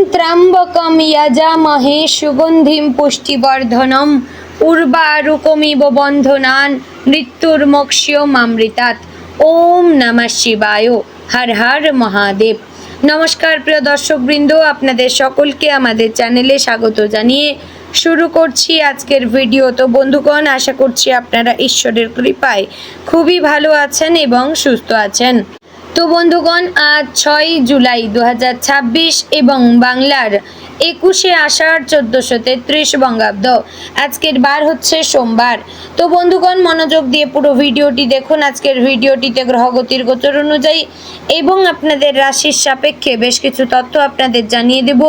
त्र्यंबकं यजामहे सुगन्धिं पुष्टिवर्धनम् उर्वारुकमिव बन्धनान् मृत्युर्मोक्ष्यमामृतात्। ओम नमः शिवाय। हर हर महादेव। नमस्कार प्रिय दर्शक बृंद, आपनादेर सकलके आमादेर चैनेले स्वागत जानिए शुरू करछि आजकेर भिडियो। तो बंधुगण, आशा करछि आपनारा ईश्वरेर कृपाय खूबই ভালো আছেন এবং সুস্থ আছেন। तो बंधुगण, आज 6 जुलाई 2026 एवं बांगलार 21 आषाढ़ 1433 बंगाब्द। आजकेर बार होच्छे सोमवार। तो बंधुगण, मनोयोग दिए पुरो भिडियोटी देखुन। आजकेर भिडियोटीते ग्रहगतिर गोचर अनुयायी एवं आपनादेर राशिर सापेक्षे बेश किछु तथ्य आपनादेर जानिये देब।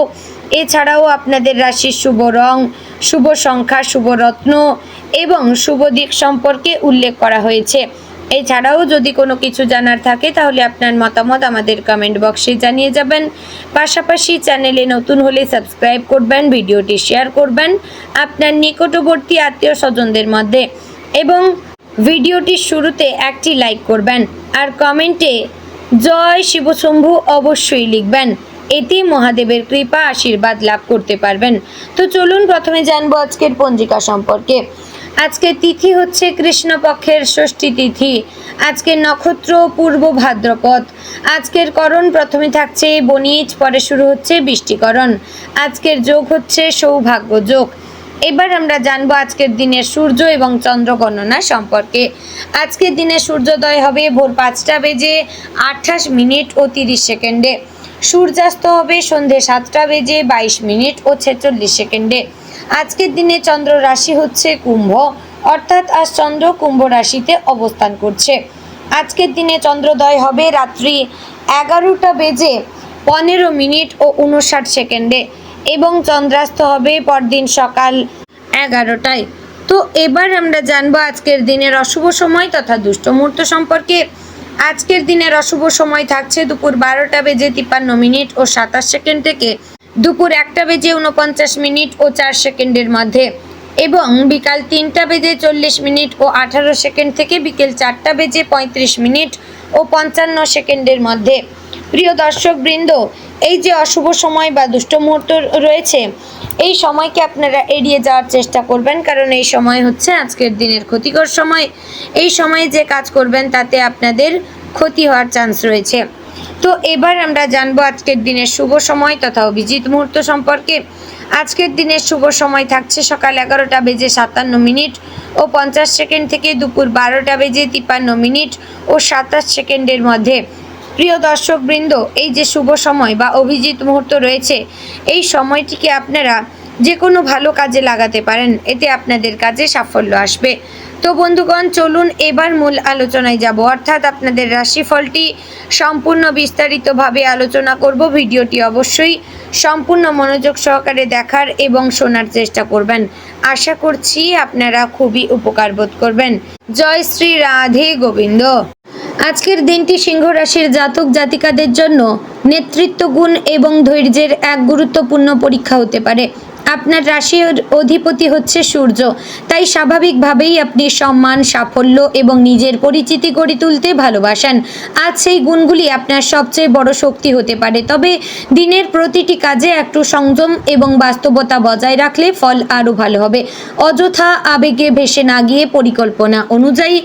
एछाड़ाओ आपनादेर राशिर शुभ रंग, शुभ संख्या, शुभ रत्न एवं शुभ दिक सम्पर्के उल्लेख करा हयेछे। এছাড়াও যদি কোনো কিছু জানার থাকে তাহলে আপনার মতামত আমাদের কমেন্ট বক্সে জানিয়ে যাবেন। পাশাপাশি চ্যানেলে নতুন হলে সাবস্ক্রাইব করবেন, ভিডিওটি শেয়ার করবেন আপনার নিকটবর্তী আত্মীয় স্বজনদের মধ্যে এবং ভিডিওটির শুরুতে একটি লাইক করবেন আর কমেন্টে জয় শিবশম্ভু অবশ্যই লিখবেন। এতে মহাদেবের কৃপা আশীর্বাদ লাভ করতে পারবেন। তো চলুন প্রথমে জানবো আজকের পঞ্জিকা সম্পর্কে। আজকের তিথি হচ্ছে কৃষ্ণপক্ষের ষষ্ঠী তিথি। আজকের নক্ষত্র পূর্ব ভাদ্রপদ। আজকের করণ প্রথমে থাকছে বনিজ, পরে শুরু হচ্ছে বৃষ্টিকরণ। আজকের যোগ হচ্ছে সৌভাগ্য যোগ। এবার আমরা জানবো আজকের দিনের সূর্য এবং চন্দ্র গণনা সম্পর্কে। আজকের দিনে সূর্যোদয় হবে ভোর 5:28:30 সূর্যাস্ত হবে সন্ধে 7:22:42 আজকের দিনে চন্দ্র রাশি হচ্ছে কুম্ভ, অর্থাৎ আজ চন্দ্র কুম্ভ রাশিতে অবস্থান করছে। আজকের দিনে চন্দ্রোদয় হবে রাত্রি 11:15:59 এবং চন্দ্রাস্ত হবে পরদিন সকাল 11টায়। তো এবার আমরা জানবো আজকের দিনের অশুভ সময় তথা দুষ্ট মুহূর্ত সম্পর্কে। আজকের দিনের অশুভ সময় থাকছে দুপুর 12:53:27 থেকে দুপুর 1:49:04 মধ্যে এবং বিকাল 3:40:18 থেকে বিকেল 4:35:55 মধ্যে। প্রিয় দর্শক বৃন্দ, এই যে অশুভ সময় বা দুষ্ট মুহূর্ত রয়েছে, এই সময়কে আপনারা এড়িয়ে যাওয়ার চেষ্টা করবেন, কারণ এই সময় হচ্ছে আজকের দিনের ক্ষতিকর সময়। এই সময়ে যে কাজ করবেন তাতে আপনাদের ক্ষতি হওয়ার চান্স রয়েছে। তো এবার আমরা জানবো আজকের দিনের শুভ সময় তথা অভিজিৎ মুহূর্ত সম্পর্কে। আজকের দিনের শুভ সময় থাকছে সকাল 11:57:50 থেকে দুপুর 12:53:27 মধ্যে। প্রিয় দর্শক বৃন্দ, এই যে শুভ সময় বা অভিজিৎ মুহূর্ত রয়েছে, এই সময়টিকে আপনারা যে কোনো ভালো কাজে লাগাতে পারেন, এতে আপনাদের কাজে সাফল্য আসবে। তো বন্ধুগণ, চলুন এবার মূল আলোচনায় যাব, অর্থাৎ আপনাদের রাশিফলটি সম্পূর্ণ বিস্তারিতভাবে আলোচনা করব। ভিডিওটি অবশ্যই সম্পূর্ণ মনোযোগ সহকারে দেখার এবং শোনার চেষ্টা করবেন। আশা করছি আপনারা খুবই উপকার বোধ করবেন। জয় শ্রী রাধে গোবিন্দ। আজকের দিনটি সিংহ রাশির জাতক জাতিকাদের জন্য নেতৃত্ব গুণ এবং ধৈর্যের এক গুরুত্বপূর্ণ পরীক্ষা হতে পারে। আপনার রাশির অধিপতি হচ্ছে সূর্য, তাই স্বাভাবিকভাবেই আপনি সম্মান, সাফল্য এবং নিজের পরিচিতি গড়ে তুলতে ভালোবাসেন। আজ সেই গুণগুলি আপনার সবচেয়ে বড় শক্তি হতে পারে। তবে দিনের প্রতিটি কাজে একটু সংযম এবং বাস্তবতা বজায় রাখলে ফল আরও ভালো হবে। অযথা আবেগে ভেসে না গিয়ে পরিকল্পনা অনুযায়ী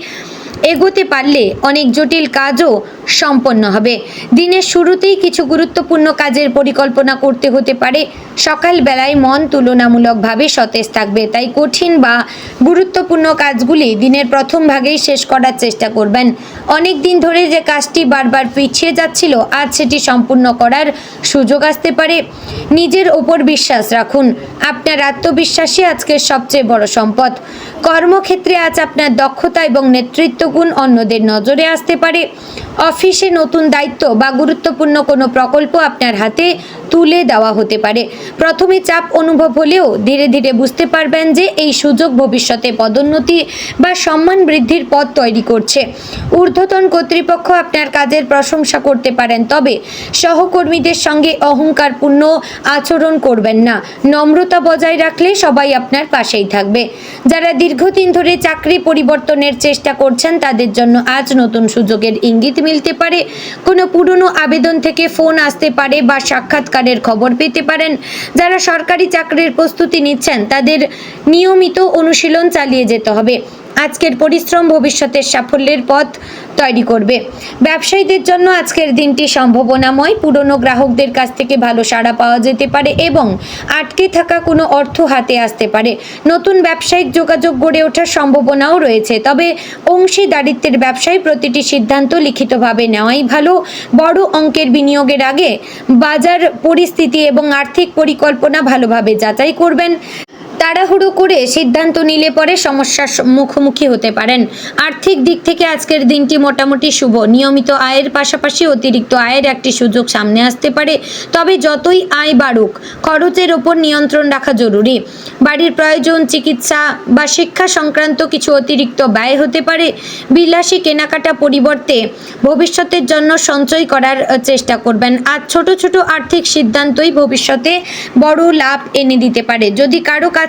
এগোতে পারলে অনেক জটিল কাজও সম্পন্ন হবে। দিনের শুরুতেই কিছু গুরুত্বপূর্ণ কাজের পরিকল্পনা করতে হতে পারে। সকালবেলায় মন তুলনামূলকভাবে সতেজ থাকবে, তাই কঠিন বা গুরুত্বপূর্ণ কাজগুলি দিনের প্রথম ভাগেই শেষ করার চেষ্টা করবেন। অনেক দিন ধরে যে কাজটি বারবার পিছিয়ে যাচ্ছিল, আজ সেটি সম্পূর্ণ করার সুযোগ আসতে পারে। নিজের ওপর বিশ্বাস রাখুন। আপনার আত্মবিশ্বাসই আজকের সবচেয়ে বড় সম্পদ। কর্মক্ষেত্রে আজ আপনার দক্ষতা এবং নেতৃত্ব গুণ অন্যদের নজরে আসতে পারে। অফিসে নতুন দায়িত্ব বা গুরুত্বপূর্ণ কোনো প্রকল্প আপনার হাতে তুলে দেওয়া হতে পারে। প্রথমে চাপ অনুভব হলেও ধীরে ধীরে বুঝতে পারবেন যে এই সুযোগ ভবিষ্যতে পদোন্নতি বা সম্মান বৃদ্ধির পথ তৈরি করছে। ঊর্ধ্বতন কর্তৃপক্ষ আপনার কাজের প্রশংসা করতে পারেন, তবে সহকর্মীদের সঙ্গে অহংকারপূর্ণ আচরণ করবেন না। নম্রতা বজায় রাখলে সবাই আপনার পাশেই থাকবে। যারা দীর্ঘদিন ধরে চাকরি পরিবর্তনের চেষ্টা করছেন তাদের জন্য আজ নতুন সুযোগের ইঙ্গিত মিলতে পারে। কোনো পুরনো আবেদন থেকে ফোন আসতে পারে বা সাক্ষাৎকারের খবর পেতে পারেন। যারা সরকারি চাকরির প্রস্তুতি নিচ্ছেন তাদের নিয়মিত অনুশীলন চালিয়ে যেতে হবে। আজকের পরিশ্রম ভবিষ্যতের সাফল্যের পথ তৈরি করবে। ব্যবসায়ীদের জন্য আজকের দিনটি সম্ভাবনাময়। পুরনো গ্রাহকদের কাছ থেকে ভালো সাড়া পাওয়া যেতে পারে এবং আটকে থাকা কোনো অর্থ হাতে আসতে পারে। নতুন ব্যবসায়িক যোগাযোগ গড়ে ওঠার সম্ভাবনাও রয়েছে, তবে অংশীদারিত্বের ব্যবসায় প্রতিটি সিদ্ধান্ত লিখিতভাবে নেওয়াই ভালো। বড় অঙ্কের বিনিয়োগের আগে বাজার পরিস্থিতি এবং আর্থিক পরিকল্পনা ভালোভাবে যাচাই করবেন। তাড়াহুড়ো করে সিদ্ধান্ত নিলে পরে সমস্যার মুখোমুখি হতে পারেন। আর্থিক দিক থেকে আজকের দিনটি মোটামুটি শুভ। নিয়মিত আয়ের পাশাপাশি অতিরিক্ত আয়ের একটি সুযোগ সামনে আসতে পারে, তবে যতই আয় বাড়ুক খরচের ওপর নিয়ন্ত্রণ রাখা জরুরি। বাড়ির প্রয়োজন, চিকিৎসা বা শিক্ষা সংক্রান্ত কিছু অতিরিক্ত ব্যয় হতে পারে। বিলাসী কেনাকাটা পরিবর্তে ভবিষ্যতের জন্য সঞ্চয় করার চেষ্টা করবেন। আজ ছোট ছোট আর্থিক সিদ্ধান্তই ভবিষ্যতে বড় লাভ এনে দিতে পারে। যদি কারো কাছে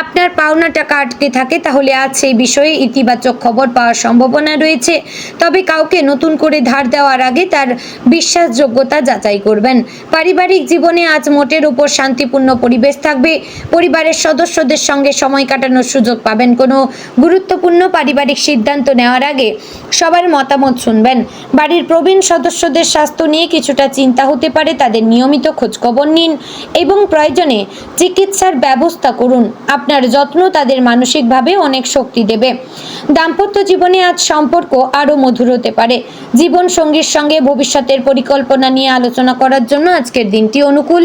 আপনার পাওনা টাকা আটকে থাকে তাহলে আজ সেই বিষয়ে ইতিবাচক খবর পাওয়ার সম্ভাবনা রয়েছে, তবে কাউকে নতুন করে ধার দেওয়ার আগে তার বিশ্বাসযোগ্যতা যাচাই করবেন। পারিবারিক জীবনে আজ মোটের উপর শান্তিপূর্ণ পরিবেশ থাকবে। পরিবারের সদস্যদের সঙ্গে সময় কাটানোর সুযোগ পাবেন। কোনো গুরুত্বপূর্ণ পারিবারিক সিদ্ধান্ত নেওয়ার আগে সবার মতামত শুনবেন। বাড়ির প্রবীণ সদস্যদের স্বাস্থ্য নিয়ে কিছুটা চিন্তা হতে পারে, তাদের নিয়মিত খোঁজখবর নিন এবং প্রয়োজনে চিকিৎসার ব্যবস্থা করুন। আপনার যত্ন তাদের মানসিকভাবে অনেক শক্তি দেবে। দাম্পত্য জীবনে আজ সম্পর্ক আরও মধুর হতে পারে। জীবন সঙ্গীর সঙ্গে ভবিষ্যতের পরিকল্পনা নিয়ে আলোচনা করার জন্য আজকের দিনটি অনুকূল।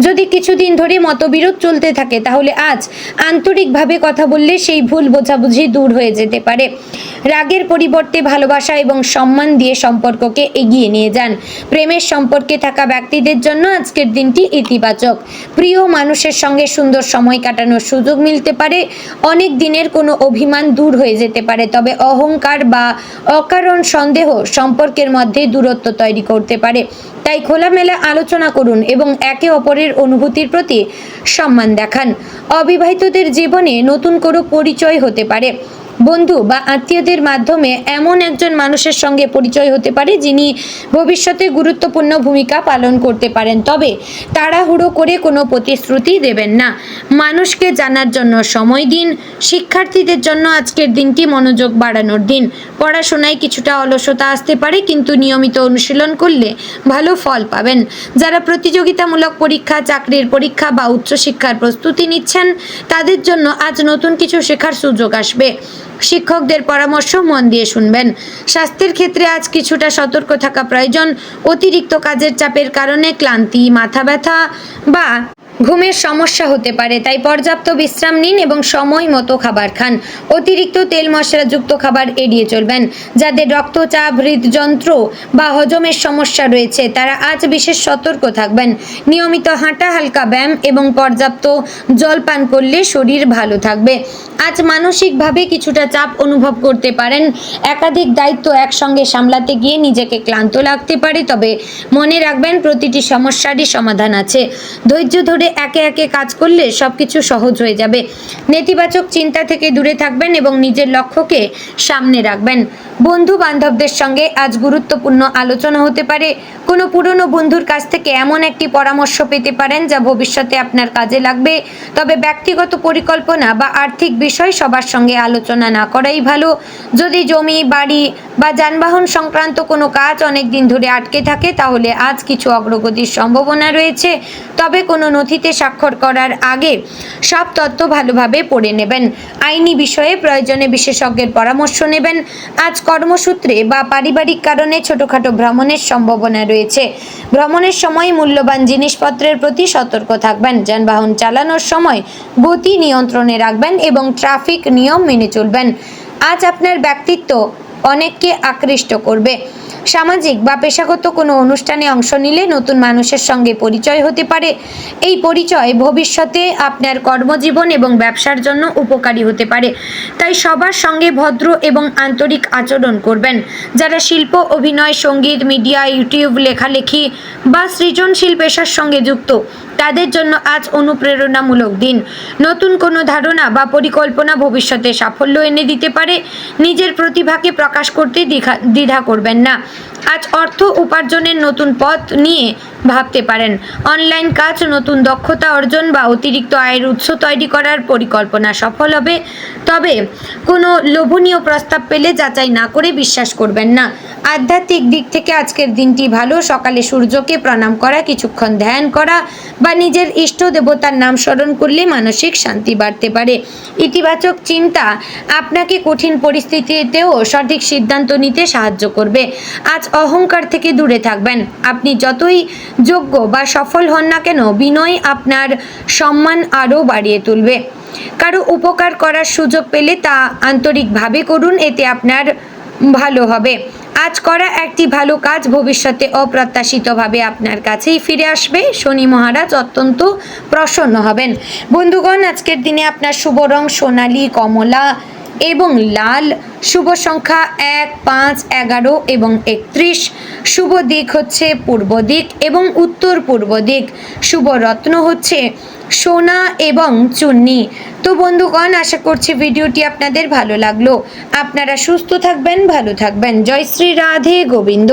যদি কিছুদিন ধরে মতবিরোধ চলতে থাকে তাহলে আজ আন্তরিকভাবে কথা বললে সেই ভুল বোঝাবুঝি দূর হয়ে যেতে পারে। রাগের পরিবর্তে ভালোবাসা এবং সম্মান দিয়ে সম্পর্ককে এগিয়ে নিয়ে যান। প্রেমের সম্পর্কে থাকা ব্যক্তিদের জন্য আজকের দিনটি ইতিবাচক। প্রিয় মানুষের সঙ্গে সুন্দর সময় কাটানোর সুযোগ মিলতে পারে। অনেক দিনের কোনো অভিমান দূর হয়ে যেতে পারে, তবে অহংকার বা অকারণ সন্দেহ সম্পর্কের মধ্যে দূরত্ব তৈরি করতে পারে। তাই খোলামেলা আলোচনা করুন এবং একে অপরের অনুভূতির প্রতি সম্মান দেখান। অবিবাহিতদের জীবনে নতুন কোনো পরিচয় হতে পারে। বন্ধু বা আত্মীয়দের মাধ্যমে এমন একজন মানুষের সঙ্গে পরিচয় হতে পারে যিনি ভবিষ্যতে গুরুত্বপূর্ণ ভূমিকা পালন করতে পারেন, তবে তাড়াহুড়ো করে কোনো প্রতিশ্রুতি দেবেন না। মানুষকে জানার জন্য সময় দিন। শিক্ষার্থীদের জন্য আজকের দিনটি মনোযোগ বাড়ানোর দিন। পড়াশোনায় কিছুটা অলসতা আসতে পারে, কিন্তু নিয়মিত অনুশীলন করলে ভালো ফল পাবেন। যারা প্রতিযোগিতামূলক পরীক্ষা, চাকরির পরীক্ষা বা উচ্চশিক্ষার প্রস্তুতি নিচ্ছেন তাদের জন্য আজ নতুন কিছু শেখার সুযোগ আসবে। শিক্ষকদের পরামর্শ মন দিয়ে শুনবেন। স্বাস্থ্যের ক্ষেত্রে আজ কিছুটা সতর্ক থাকা প্রয়োজন। অতিরিক্ত কাজের চাপের কারণে ক্লান্তি, মাথা ব্যথা বা ঘুমের সমস্যা হতে পারে, তাই পর্যাপ্ত বিশ্রাম নিন এবং সময় মতো খাবার খান। অতিরিক্ত তেল মশলাযুক্ত খাবার এড়িয়ে চলবেন। যাদের রক্তচাপ, হৃদযন্ত্র বা হজমের সমস্যা রয়েছে তারা আজ বিশেষ সতর্ক থাকবেন। নিয়মিত হাঁটা, হালকা ব্যায়াম এবং পর্যাপ্ত জল পান করলে শরীর ভালো থাকবে। আজ মানসিকভাবে কিছুটা চাপ অনুভব করতে পারেন। একাধিক দায়িত্ব একসঙ্গে সামলাতে গিয়ে নিজেকে ক্লান্ত লাগতে পারে, তবে মনে রাখবেন প্রতিটি সমস্যারই সমাধান আছে। ধৈর্য ধরে একে একে কাজ করলে সবকিছু সহজ হয়ে যাবে। নেতিবাচক চিন্তা থেকে দূরে থাকবেন এবং নিজের লক্ষ্যকে সামনে রাখবেন। বন্ধু বান্ধবদের সঙ্গে আজ গুরুত্বপূর্ণ আলোচনা হতে পারে। কোনো পুরনো বন্ধুর কাছ থেকে এমন একটি পরামর্শ পেতে পারেন যা ভবিষ্যতে আপনার কাজে লাগবে, তবে ব্যক্তিগত পরিকল্পনা বা আর্থিক বিষয় সবার সঙ্গে আলোচনা না করাই ভালো। যদি জমি, বাড়ি বা যানবাহন সংক্রান্ত কোনো কাজ অনেক দিন ধরে আটকে থাকে তাহলে আজ কিছু অগ্রগতির সম্ভাবনা রয়েছে, তবে কোনো নথিতে স্বাক্ষর করার আগে সব তথ্য ভালোভাবে পড়ে নেবেন। আইনি বিষয়ে প্রয়োজনে বিশেষজ্ঞের পরামর্শ নেবেন। আজ কর্মসূত্রে বা পারিবারিক কারণে ছোটখাটো ভ্রমণের সম্ভাবনা রয়েছে। ভ্রমণের সময় মূল্যবান জিনিসপত্রের প্রতি সতর্ক থাকবেন। যানবাহন চালানোর সময় গতি নিয়ন্ত্রণে রাখবেন এবং ট্রাফিক নিয়ম মেনে চলবেন। আজ আপনার ব্যক্তিত্ব অনেককে আকৃষ্ট করবে। সামাজিক বা পেশাগত কোনো অনুষ্ঠানে অংশ নিলে নতুন মানুষের সঙ্গে পরিচয় হতে পারে। এই পরিচয় ভবিষ্যতে আপনার কর্মজীবন এবং ব্যবসার জন্য উপকারী হতে পারে, তাই সবার সঙ্গে ভদ্র এবং আন্তরিক আচরণ করবেন। যারা শিল্প, অভিনয়, সঙ্গীত, মিডিয়া, ইউটিউব, লেখালেখি বা সৃজনশীল পেশার সঙ্গে যুক্ত তাদের জন্য আজ অনুপ্রেরণামূলক দিন। নতুন কোনো ধারণা বা পরিকল্পনা ভবিষ্যতে সাফল্য এনে দিতে পারে। নিজের প্রতিভাকে প্রকাশ করতে দ্বিধা করবেন না। আজ অর্থ উপার্জনের নতুন পথ নিয়ে ভাবতে পারেন। অনলাইন কাজ, নতুন দক্ষতা অর্জন বা অতিরিক্ত আয়ের উৎস তৈরি করার পরিকল্পনা সফল হবে। তবে কোনো লোভনীয় প্রস্তাব পেলে যাচাই না করে বিশ্বাস করবেন না। আধ্যাত্মিক দিক থেকে আজকের দিনটি ভালো। সকালে সূর্যকে প্রণাম করা, কিছুক্ষণ ধ্যান করা বা নিজের ইষ্ট দেবতার নাম স্মরণ করলে মানসিক শান্তি বাড়তে পারে। ইতিবাচক চিন্তা আপনাকে কঠিন পরিস্থিতিতেও সঠিক সিদ্ধান্ত নিতে সাহায্য করবে। আজ অহংকার থেকে দূরে থাকবেন। আপনি যতই যোগ্য বা সফল হন না কেন, বিনয় আপনার সম্মান আরও বাড়িয়ে তুলবে। কারো উপকার করার সুযোগ পেলে তা আন্তরিকভাবে করুন, এতে আপনার ভালো হবে। আজ করা একটি ভালো কাজ ভবিষ্যতে অপ্রত্যাশিতভাবে আপনার কাছেই ফিরে আসবে। শনি মহারাজ অত্যন্ত প্রসন্ন হবেন। বন্ধুগণ, আজকের দিনে আপনার শুভ রং সোনালী, কমলা এবং লাল। শুভ সংখ্যা 1, 5, 11 এবং 31। শুভ দিক হচ্ছে পূর্ব দিক এবং উত্তর পূর্ব দিক। শুভ রত্ন হচ্ছে সোনা এবং চুন্নি। তো বন্ধুগণ, আশা করছি ভিডিওটি আপনাদের ভালো লাগলো। আপনারা সুস্থ থাকবেন, ভালো থাকবেন। জয় শ্রী রাধে গোবিন্দ।